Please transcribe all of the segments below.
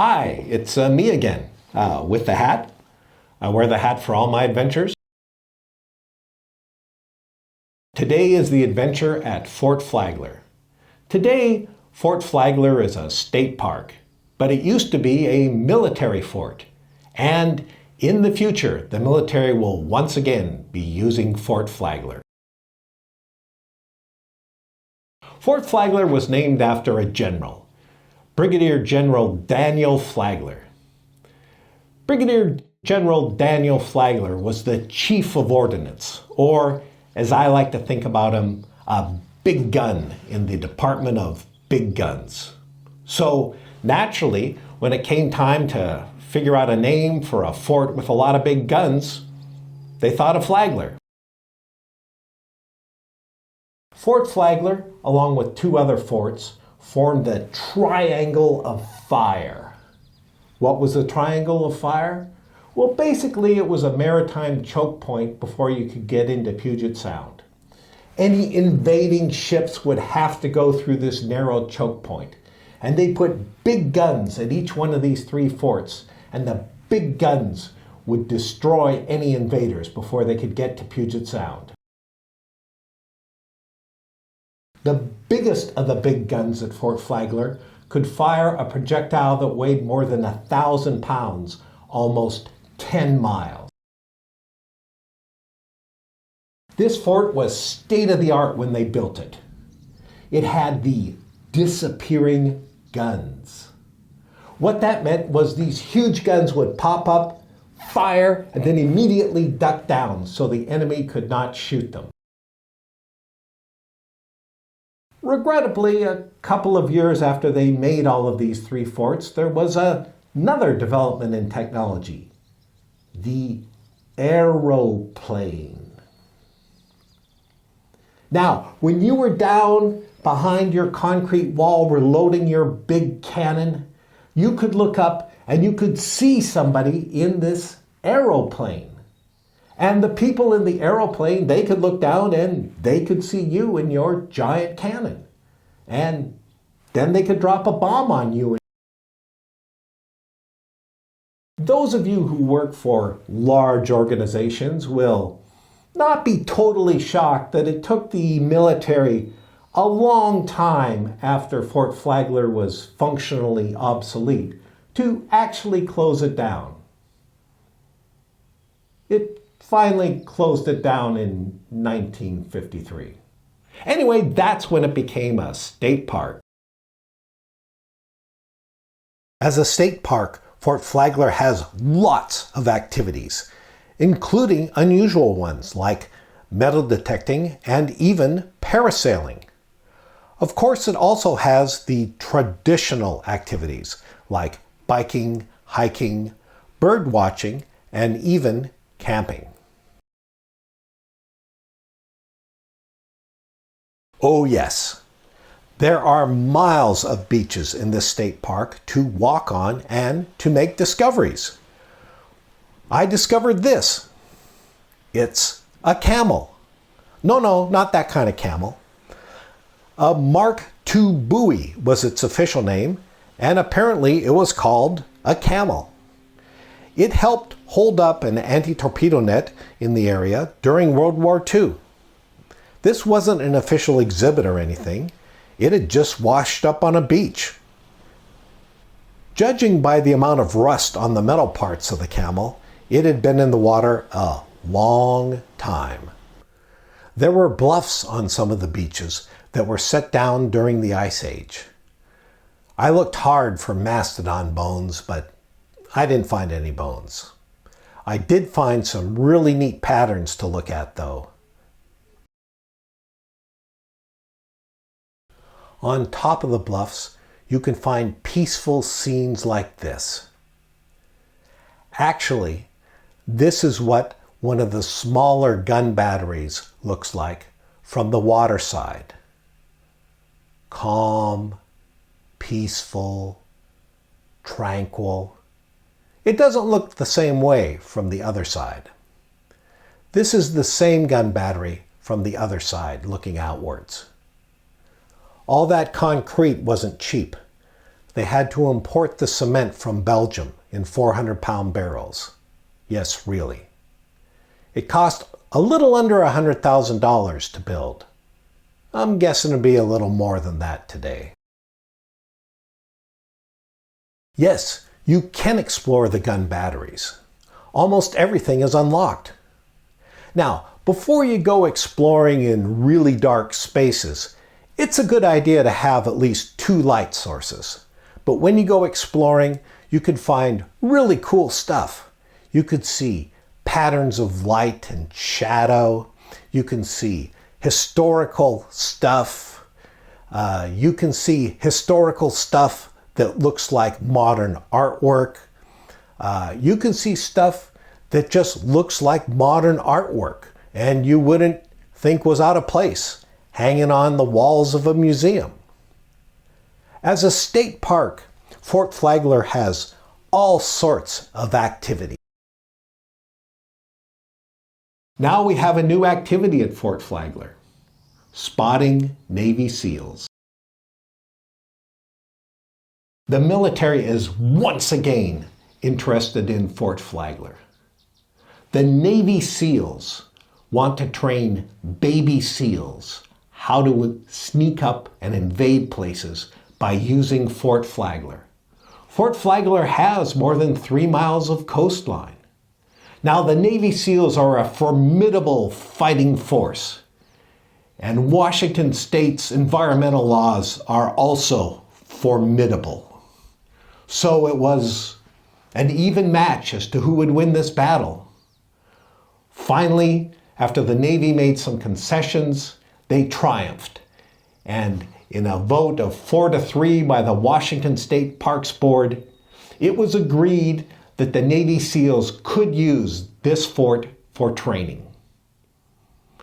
Hi, it's me again, with the hat. I wear the hat for all my adventures. Today is the adventure at Fort Flagler. Today, Fort Flagler is a state park, but it used to be a military fort. And in the future, the military will once again be using Fort Flagler. Fort Flagler was named after a general, Brigadier General Daniel Flagler. Brigadier General Daniel Flagler was the Chief of Ordnance, or as I like to think about him, a big gun in the Department of Big Guns. So naturally, when it came time to figure out a name for a fort with a lot of big guns, they thought of Flagler. Fort Flagler, along with two other forts, formed the Triangle of Fire. What was the Triangle of Fire? Well, basically it was a maritime choke point before you could get into Puget Sound. Any invading ships would have to go through this narrow choke point, and they put big guns at each one of these three forts, and the big guns would destroy any invaders before they could get to Puget Sound. The biggest of the big guns at Fort Flagler could fire a projectile that weighed more than 1,000 pounds, almost 10 miles. This fort was state-of-the-art when they built it. It had the disappearing guns. What that meant was these huge guns would pop up, fire, and then immediately duck down so the enemy could not shoot them. Regrettably, a couple of years after they made all of these three forts, there was another development in technology, the aeroplane. Now, when you were down behind your concrete wall reloading your big cannon, you could look up and you could see somebody in this aeroplane. And the people in the aeroplane, they could look down and they could see you in your giant cannon. And then they could drop a bomb on you. Those of you who work for large organizations will not be totally shocked that it took the military a long time after Fort Flagler was functionally obsolete to actually close it down. It finally closed it down in 1953. Anyway, that's when it became a state park. As a state park, Fort Flagler has lots of activities, including unusual ones like metal detecting and even parasailing. Of course, it also has the traditional activities like biking, hiking, bird watching, and even camping. Oh yes, there are miles of beaches in this state park to walk on and to make discoveries. I discovered this. It's a camel. No, not that kind of camel. A Mark II buoy was its official name, and apparently it was called a camel. It helped hold up an anti-torpedo net in the area during World War II. This wasn't an official exhibit or anything. It had just washed up on a beach. Judging by the amount of rust on the metal parts of the camel, it had been in the water a long time. There were bluffs on some of the beaches that were set down during the Ice Age. I looked hard for mastodon bones, but I didn't find any bones. I did find some really neat patterns to look at, though. On top of the bluffs, you can find peaceful scenes like this. Actually, this is what one of the smaller gun batteries looks like from the water side. Calm, peaceful, tranquil. It doesn't look the same way from the other side. This is the same gun battery from the other side looking outwards. All that concrete wasn't cheap. They had to import the cement from Belgium in 400-pound barrels. Yes, really. It cost a little under $100,000 to build. I'm guessing it'll be a little more than that today. Yes, you can explore the gun batteries. Almost everything is unlocked. Now, before you go exploring in really dark spaces, it's a good idea to have at least 2 light sources. But when you go exploring, you could find really cool stuff. You could see patterns of light and shadow. You can see historical stuff. You can see historical stuff that looks like modern artwork. You can see stuff that just looks like modern artwork and you wouldn't think was out of place, hanging on the walls of a museum. As a state park, Fort Flagler has all sorts of activity. Now we have a new activity at Fort Flagler: spotting Navy SEALs. The military is once again interested in Fort Flagler. The Navy SEALs want to train baby SEALs how to sneak up and invade places by using Fort Flagler. Fort Flagler has more than 3 miles of coastline. Now, the Navy SEALs are a formidable fighting force, and Washington State's environmental laws are also formidable. So it was an even match as to who would win this battle. Finally, after the Navy made some concessions, they triumphed. And in a vote of 4-3 by the Washington State Parks Board, it was agreed that the Navy SEALs could use this fort for training.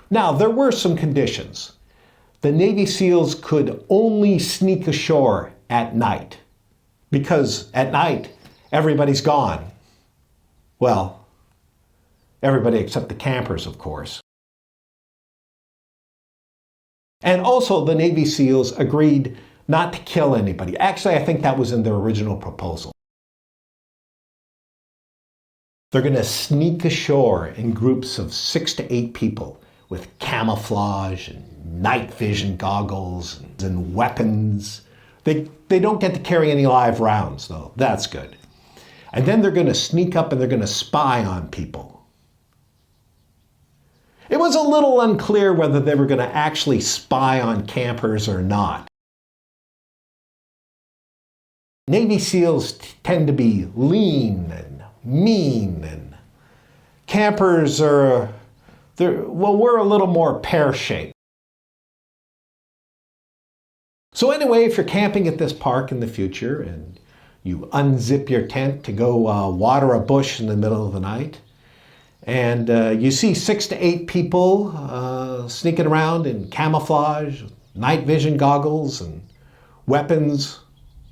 Now, there were some conditions. The Navy SEALs could only sneak ashore at night, because at night, everybody's gone. Well, everybody except the campers, of course. And also, the Navy SEALs agreed not to kill anybody. Actually, I think that was in their original proposal. They're going to sneak ashore in groups of 6 to 8 people with camouflage and night vision goggles and weapons. They don't get to carry any live rounds, though. That's good. And then they're going to sneak up and they're going to spy on people. It was a little unclear whether they were going to actually spy on campers or not. Navy SEALs tend to be lean and mean, and campers we're a little more pear-shaped. So anyway, if you're camping at this park in the future and you unzip your tent to go water a bush in the middle of the night, and you see 6 to 8 people sneaking around in camouflage, night vision goggles, and weapons,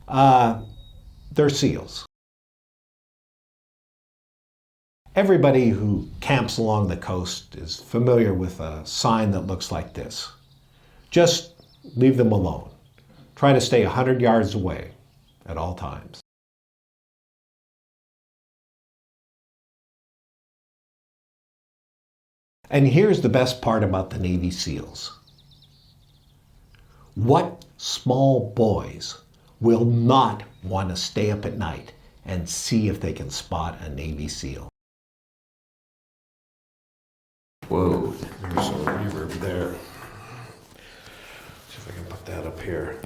they're SEALs. Everybody who camps along the coast is familiar with a sign that looks like this. Just leave them alone. Try to stay 100 yards away at all times. And here's the best part about the Navy SEALs. What small boys will not want to stay up at night and see if they can spot a Navy SEAL? Whoa, there's some reverb there. See if I can put that up here.